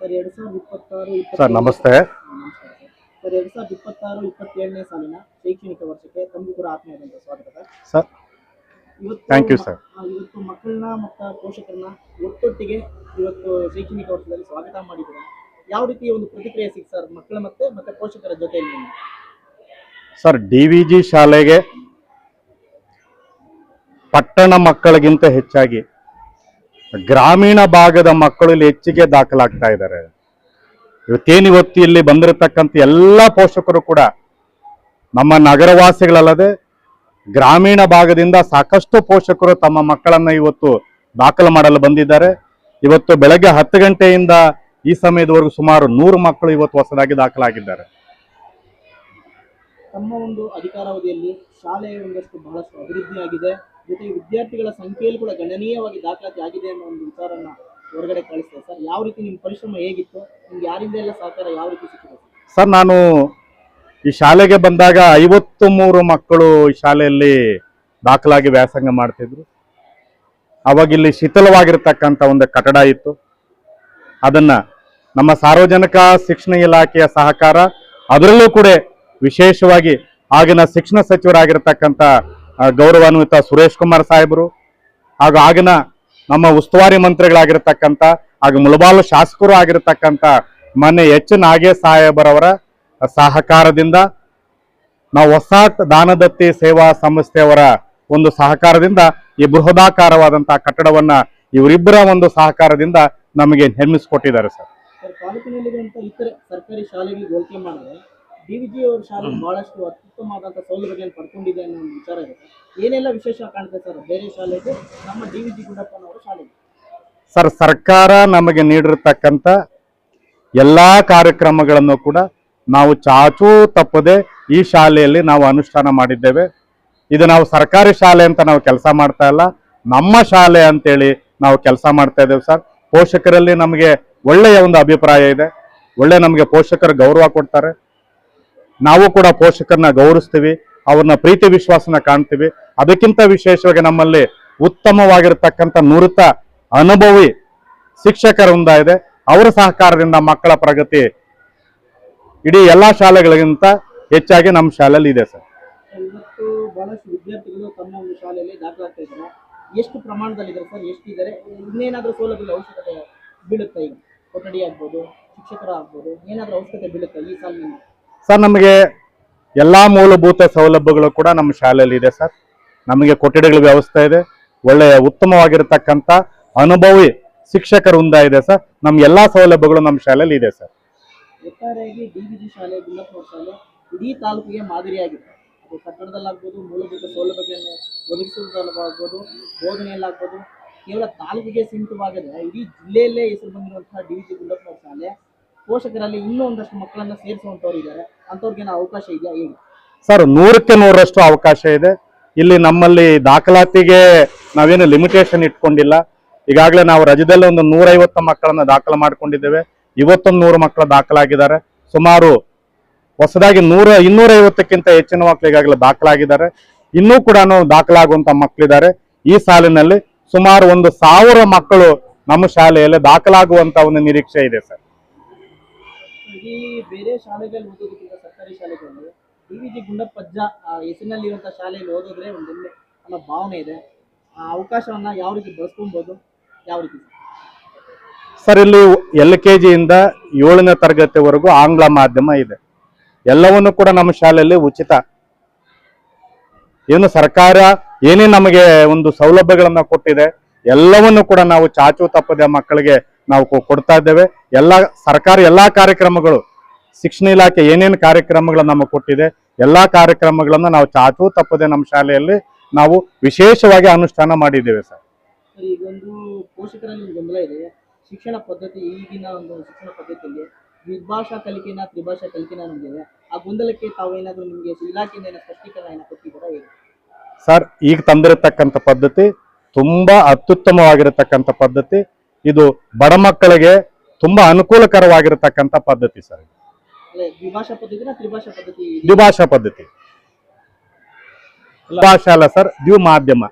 Sir 2026 sir ನಮಸ್ತೆ. Sir 2026-27ನೇ ಸಾಲಿನ ಶೈಕ್ಷಣಿಕ ವರ್ಷಕ್ಕೆ ತಮಗೂ ಕೂಡ ಆತ್ಮೀಯವಾದಂತಹ ಸ್ವಾಗತ ಸರ್. Thank you sir. ಇವತ್ತು ಮಕ್ಕಳನ್ನ ಮತ್ತು ಪೋಷಕರನ್ನ ಒಟ್ಟೊಟ್ಟಿಗೆ ಇವತ್ತು ಶೈಕ್ಷಣಿಕ ವರ್ಷದಲ್ಲಿ ಸ್ವಾಗತ ಮಾಡಿದ್ದೀರಾ. ಯಾವ ರೀತಿ ಒಂದು ಪ್ರತಿಕ್ರಿಯೆ ಸಿಕ್ತು ಸರ್ ಮಕ್ಕಳ ಮತ್ತೆ ಪೋಷಕರ ಜೊತೆಯಲ್ಲಿ? ಸರ್, DVG ಶಾಲೆಗೆ ಪಟ್ಟಣ ಮಕ್ಕಳಿಗಿಂತ ಹೆಚ್ಚಾಗಿ ಗ್ರಾಮೀಣ ಭಾಗದ ಮಕ್ಕಳು ಇಲ್ಲಿ ಹೆಚ್ಚಿಗೆ ದಾಖಲಾಗ್ತಾ ಇದ್ದಾರೆ. ಇವತ್ತು ಇಲ್ಲಿ ಬಂದಿರತಕ್ಕಂಥ ಎಲ್ಲ ಪೋಷಕರು ಕೂಡ ನಮ್ಮ ನಗರವಾಸಿಗಳಲ್ಲದೆ ಗ್ರಾಮೀಣ ಭಾಗದಿಂದ ಸಾಕಷ್ಟು ಪೋಷಕರು ತಮ್ಮ ಮಕ್ಕಳನ್ನ ಇವತ್ತು ದಾಖಲು ಮಾಡಲು ಬಂದಿದ್ದಾರೆ. ಇವತ್ತು ಬೆಳಗ್ಗೆ 10 ಗಂಟೆಯಿಂದ ಈ ಸಮಯದವರೆಗೂ ಸುಮಾರು 100 ಮಕ್ಕಳು ಇವತ್ತು ಹೊಸದಾಗಿ ದಾಖಲಾಗಿದ್ದಾರೆ. ತಮ್ಮ ಒಂದು ಅಧಿಕಾರಾವಧಿಯಲ್ಲಿ ಶಾಲೆ ಒಂದಷ್ಟು ಬಹಳಷ್ಟು ಅಭಿವೃದ್ಧಿಯಾಗಿದೆ, ಜೊತೆಗೆ ವಿದ್ಯಾರ್ಥಿಗಳ ಸಂಖ್ಯೆಯಲ್ಲಿ ಕೂಡ ಗಣನೀಯವಾಗಿ ದಾಖಲಾತಿ ಆಗಿದೆ ಅನ್ನೋ ಒಂದು ವಿಚಾರನ ಹೊರಗಡೆ ಕಳಿಸ್ತೇವೆ ಸರ್. ಯಾವ ರೀತಿ ನಿಮ್ಮ ಪರಿಶ್ರಮ ಹೇಗಿತ್ತು, ನಿಮ್ಗೆ ಯಾರಿಂದ ಎಲ್ಲ ಸಹಕಾರ ಯಾವ ರೀತಿ ಸಿಕ್ಕಿದೆ ಸರ್? ನಾನು ಈ ಶಾಲೆಗೆ ಬಂದಾಗ 53 ಮಕ್ಕಳು ಈ ಶಾಲೆಯಲ್ಲಿ ದಾಖಲಾಗಿ ವ್ಯಾಸಂಗ ಮಾಡ್ತಿದ್ರು. ಅವಾಗ ಇಲ್ಲಿ ಶಿಥಿಲವಾಗಿರ್ತಕ್ಕಂಥ ಒಂದು ಕಟ್ಟಡ ಇತ್ತು. ಅದನ್ನ ನಮ್ಮ ಸಾರ್ವಜನಿಕ ಶಿಕ್ಷಣ ಇಲಾಖೆಯ ಸಹಕಾರ, ಅದರಲ್ಲೂ ಕೂಡ ವಿಶೇಷವಾಗಿ ಆಗಿನ ಶಿಕ್ಷಣ ಸಚಿವರಾಗಿರ್ತಕ್ಕಂಥ ಗೌರವಾನ್ವಿತ ಸುರೇಶ್ ಕುಮಾರ್ ಸಾಹೇಬರು ಹಾಗೂ ಆಗಿನ ನಮ್ಮ ಉಸ್ತುವಾರಿ ಮಂತ್ರಿಗಳಾಗಿರ್ತಕ್ಕಂಥ ಹಾಗೂ ಮುಳಬಾಲು ಶಾಸಕರು ಆಗಿರ್ತಕ್ಕಂಥ ಮೊನ್ನೆ ಎಚ್ ನಾಗೇಶ್ ಸಾಹೇಬರವರ ಸಹಕಾರದಿಂದ, ನಾವು ಹೊಸ ದಾನದತ್ತಿ ಸೇವಾ ಸಂಸ್ಥೆಯವರ ಒಂದು ಸಹಕಾರದಿಂದ ಈ ಬೃಹದಾಕಾರವಾದಂತಹ ಕಟ್ಟಡವನ್ನ ಇವರಿಬ್ಬರ ಒಂದು ಸಹಕಾರದಿಂದ ನಮಗೆ ನಿರ್ಮಿಸಿಕೊಟ್ಟಿದ್ದಾರೆ ಸರ್. ತಾಲೂಕಿನಲ್ಲಿರುವಂತಹ ಇತರ ಸರ್ಕಾರಿ ಶಾಲೆಗಳಿಗೆ ಹೋಲಿಕೆ ಮಾಡಿದ್ರೆ DVG ಅವರ ಶಾಲೆ ಬಹಳಷ್ಟು ಅತ್ಯುತ್ತಮವಾದಂತಹ ಸೌಲಭ್ಯಗಳನ್ನು ಪಡ್ಕೊಂಡಿದೆ ಅನ್ನೋ ಒಂದು ವಿಚಾರ ಇದೆ. ಏನೆಲ್ಲ ವಿಶೇಷ ಕಾಣುತ್ತೆ ಸರ್ ಬೇರೆ ಶಾಲೆಗೆ ನಮ್ಮ DVG ಗುಂಡಪ್ಪನವರ ಶಾಲೆಗೆ? ಸರ್, ಸರ್ಕಾರ ನಮಗೆ ನೀಡಿರತಕ್ಕಂಥ ಎಲ್ಲಾ ಕಾರ್ಯಕ್ರಮಗಳನ್ನು ಕೂಡ ನಾವು ಚಾಚೂ ತಪ್ಪದೆ ಈ ಶಾಲೆಯಲ್ಲಿ ನಾವು ಅನುಷ್ಠಾನ ಮಾಡಿದ್ದೇವೆ. ಇದು ನಾವು ಸರ್ಕಾರಿ ಶಾಲೆ ಅಂತ ನಾವು ಕೆಲಸ ಮಾಡ್ತಾ ಇಲ್ಲ, ನಮ್ಮ ಶಾಲೆ ಅಂತೇಳಿ ನಾವು ಕೆಲಸ ಮಾಡ್ತಾ ಇದ್ದೇವೆ ಸರ್. ಪೋಷಕರಲ್ಲಿ ನಮಗೆ ಒಳ್ಳೆಯ ಒಂದು ಅಭಿಪ್ರಾಯ ಇದೆ, ನಮಗೆ ಪೋಷಕರು ಗೌರವ ಕೊಡ್ತಾರೆ. ನಾವು ಕೂಡ ಪೋಷಕರನ್ನ ಗೌರವಿಸ್ತೀವಿ, ಅವ್ರನ್ನ ಪ್ರೀತಿ ವಿಶ್ವಾಸನ ಕಾಣ್ತೀವಿ. ಅದಕ್ಕಿಂತ ವಿಶೇಷವಾಗಿ ನಮ್ಮಲ್ಲಿ ಉತ್ತಮವಾಗಿರ್ತಕ್ಕಂಥ ನುರಿತ ಅನುಭವಿ ಶಿಕ್ಷಕರ ವೃಂದ ಇದೆ. ಅವರ ಸಹಕಾರದಿಂದ ಮಕ್ಕಳ ಪ್ರಗತಿ ಇಡೀ ಎಲ್ಲಾ ಶಾಲೆಗಳಿಗಿಂತ ಹೆಚ್ಚಾಗಿ ನಮ್ಮ ಶಾಲೆಯಲ್ಲಿ ಇದೆ ಸರ್. ಇವತ್ತು ಬಹಳಷ್ಟು ವಿದ್ಯಾರ್ಥಿಗಳು ತಮ್ಮ ಒಂದು ಶಾಲೆಯಲ್ಲಿ ದಾಖಲಾಗ್ತಾ ಇದ್ದಾರೆ. ಎಷ್ಟು ಪ್ರಮಾಣದಲ್ಲಿದ್ದಾರೆ ಸರ್? ಎಷ್ಟಿದ್ದಾರೆ? ಇನ್ನೇನಾದ್ರೂ ಸೌಲಭ್ಯದ ಅವಶ್ಯಕತೆ ಬೀಳುತ್ತಾ? ಈಗ ಕೊಠಡಿ ಆಗ್ಬೋದು, ಶಿಕ್ಷಕರ ಆಗ್ಬೋದು, ಏನಾದ್ರೂ ಅವಶ್ಯಕತೆ ಬೀಳುತ್ತಾ ಈ ಸಾಲಿನಲ್ಲಿ? ಸರ್, ನಮಗೆ ಎಲ್ಲಾ ಮೂಲಭೂತ ಸೌಲಭ್ಯಗಳು ಕೂಡ ನಮ್ಮ ಶಾಲೆಯಲ್ಲಿ ಇದೆ ಸರ್. ನಮಗೆ ಕೊಠಡಿಗಳ ವ್ಯವಸ್ಥೆ ಇದೆ, ಒಳ್ಳೆಯ ಉತ್ತಮವಾಗಿರತಕ್ಕಂಥ ಅನುಭವಿ ಶಿಕ್ಷಕರ ವೃಂದ ಇದೆ ಸರ್. ನಮ್ಮ ಎಲ್ಲಾ ಸೌಲಭ್ಯಗಳು ನಮ್ಮ ಶಾಲೆಯಲ್ಲಿ ಇದೆ ಸರ್. ಒಟ್ಟಾರೆಯಾಗಿ DVG ಶಾಲೆ, ಗುಂಡಪ್ಪನವರ ಶಾಲೆ ಇಡೀ ತಾಲೂಕಿಗೆ ಮಾದರಿಯಾಗಿದೆ. ಅದು ಕಟ್ಟಡದಲ್ಲಾಗ್ಬೋದು, ಮೂಲಭೂತ ಸೌಲಭ್ಯಗಳನ್ನು ಒದಗಿಸುವುದಲ್ಲಾಗ್ಬೋದು, ಬೋಧನೆಯಲ್ಲಾಗ್ಬೋದು, ಕೇವಲ ತಾಲೂಕಿಗೆ ಸೀಮಿತವಾಗದೆ ಇಡೀ ಜಿಲ್ಲೆಯಲ್ಲೇ ಹೆಸರು ಬಂದಿರುವಂತಹ DVG ಗುಂಡಪ್ಪನವರ ಶಾಲೆ ಪೋಷಕರಲ್ಲಿ ಇನ್ನೂ ಒಂದಷ್ಟು ಮಕ್ಕಳನ್ನ ಸೇರಿಸುವಂತವ್ರು ಇದ್ದಾರೆ. ಅಂಥವ್ರಿಗೆ ಅವಕಾಶ ಇದೆಯಾ ಹೇಗೆ ಸರ್? 100ಕ್ಕೆ 100ರಷ್ಟು ಅವಕಾಶ ಇದೆ. ಇಲ್ಲಿ ನಮ್ಮಲ್ಲಿ ದಾಖಲಾತಿಗೆ ನಾವೇನು ಲಿಮಿಟೇಷನ್ ಇಟ್ಕೊಂಡಿಲ್ಲ. ಈಗಾಗಲೇ ನಾವು ರಜದಲ್ಲಿ ಒಂದು 150 ಮಕ್ಕಳನ್ನ ದಾಖಲು ಮಾಡ್ಕೊಂಡಿದ್ದೇವೆ. ಇವತ್ತೊಂದು 100 ಮಕ್ಕಳು ದಾಖಲಾಗಿದ್ದಾರೆ. ಸುಮಾರು ಹೊಸದಾಗಿ 250ಕ್ಕಿಂತ ಹೆಚ್ಚಿನ ಮಕ್ಕಳು ಈಗಾಗಲೇ ದಾಖಲಾಗಿದ್ದಾರೆ. ಇನ್ನೂ ಕೂಡ ದಾಖಲಾಗುವಂತ ಮಕ್ಕಳಿದ್ದಾರೆ. ಈ ಸಾಲಿನಲ್ಲಿ ಸುಮಾರು 1000 ಮಕ್ಕಳು ನಮ್ಮ ಶಾಲೆಯಲ್ಲಿ ದಾಖಲಾಗುವಂತ ಒಂದು ನಿರೀಕ್ಷೆ ಇದೆ ಸರ್. ಈ ಬೇರೆ ಶಾಲೆಗಳಲ್ಲಿ ಓದೋದಕ್ಕಿಂತ ಸರ್ಕಾರಿ ಶಾಲೆಗಳಲ್ಲಿ DVG ಗುಂಡಪ್ಪಜ್ಜ ಹೆಸರಿನಲ್ಲಿರುವಂತಹ ಶಾಲೆಯಲ್ಲಿ ಓದೋದ್ರೆ ಒಂದೊಳ್ಳೆ ಅನ್ನೋ ಭಾವನೆ ಇದೆ. ಆ ಅವಕಾಶವನ್ನ ಯಾವ ರೀತಿ ಬಳಸ್ಕೊಬಹುದು, ಯಾವ ರೀತಿ ಸರ್? ಇಲ್ಲಿ LKG ಇಂದ 7ನೇ ತರಗತಿವರೆಗೂ ಆಂಗ್ಲ ಮಾಧ್ಯಮ ಇದೆ. ಎಲ್ಲವನ್ನು ಕೂಡ ನಮ್ಮ ಶಾಲೆಯಲ್ಲಿ ಉಚಿತ. ಏನು ಸರ್ಕಾರ ಏನೇ ನಮಗೆ ಒಂದು ಸೌಲಭ್ಯಗಳನ್ನ ಕೊಟ್ಟಿದೆ ಎಲ್ಲವನ್ನು ಕೂಡ ನಾವು ಚಾಚು ತಪ್ಪದೆ ಮಕ್ಕಳಿಗೆ ನಾವು ಕೊಡ್ತಾ ಇದ್ದೇವೆ. ಸರ್ಕಾರ ಎಲ್ಲಾ ಕಾರ್ಯಕ್ರಮಗಳು, ಶಿಕ್ಷಣ ಇಲಾಖೆ ಏನೇನು ಕಾರ್ಯಕ್ರಮಗಳನ್ನ ನಮಗೆ ಕೊಟ್ಟಿದೆ ಎಲ್ಲಾ ಕಾರ್ಯಕ್ರಮಗಳನ್ನ ನಾವು ಚಾಚು ತಪ್ಪದೆ ನಮ್ಮ ಶಾಲೆಯಲ್ಲಿ ನಾವು ವಿಶೇಷವಾಗಿ ಅನುಷ್ಠಾನ ಮಾಡಿದ್ದೇವೆ ಸರ್. ಈಗೊಂದು ಪೋಷಕರಲ್ಲಿ ಗೊಂದಲ ಇದೆ. ಶಿಕ್ಷಣ ಪದ್ಧತಿ, ಈಗಿನ ಒಂದು ಶಿಕ್ಷಣ ಪದ್ಧತಿಯಲ್ಲಿ ದ್ವಿಭಾಷಾ ಕಲಿಕೆನ ತ್ರಿಭಾಷಾ ಕಲಿಕೆನ ನಮ್ದಿದೆ. ಆ ಗೊಂದಲಕ್ಕೆ ತಾವೇನಾದ್ರೂ ನಿಮಗೆ ಇಲಾಖೆಯಿಂದ ಸ್ಪಷ್ಟೀಕರಣ ಕೊಟ್ಟಿದ್ದೀರಾ ಹೇಗೆ ಸರ್? ಈಗ ತಂದಿರತಕ್ಕಂಥ ಪದ್ಧತಿ ತುಂಬಾ ಅತ್ಯುತ್ತಮವಾಗಿರತಕ್ಕಂಥ ಪದ್ಧತಿ. ಇದು ಬಡ ಮಕ್ಕಳಿಗೆ ತುಂಬಾ ಅನುಕೂಲಕರವಾಗಿರತಕ್ಕಂಥ ಪದ್ಧತಿ ಸರ್. ದ್ವಿಭಾಷಾ ಪದ್ಧತಿನ ತ್ರಿಭಾಷಾ ಪದ್ಧತಿ? ದ್ವಿಭಾಷಾ ಪದ್ಧತಿ. ಭಾಷಾ ಅಲ್ಲ ಸರ್, ದ್ವಿಮಾಧ್ಯಮ.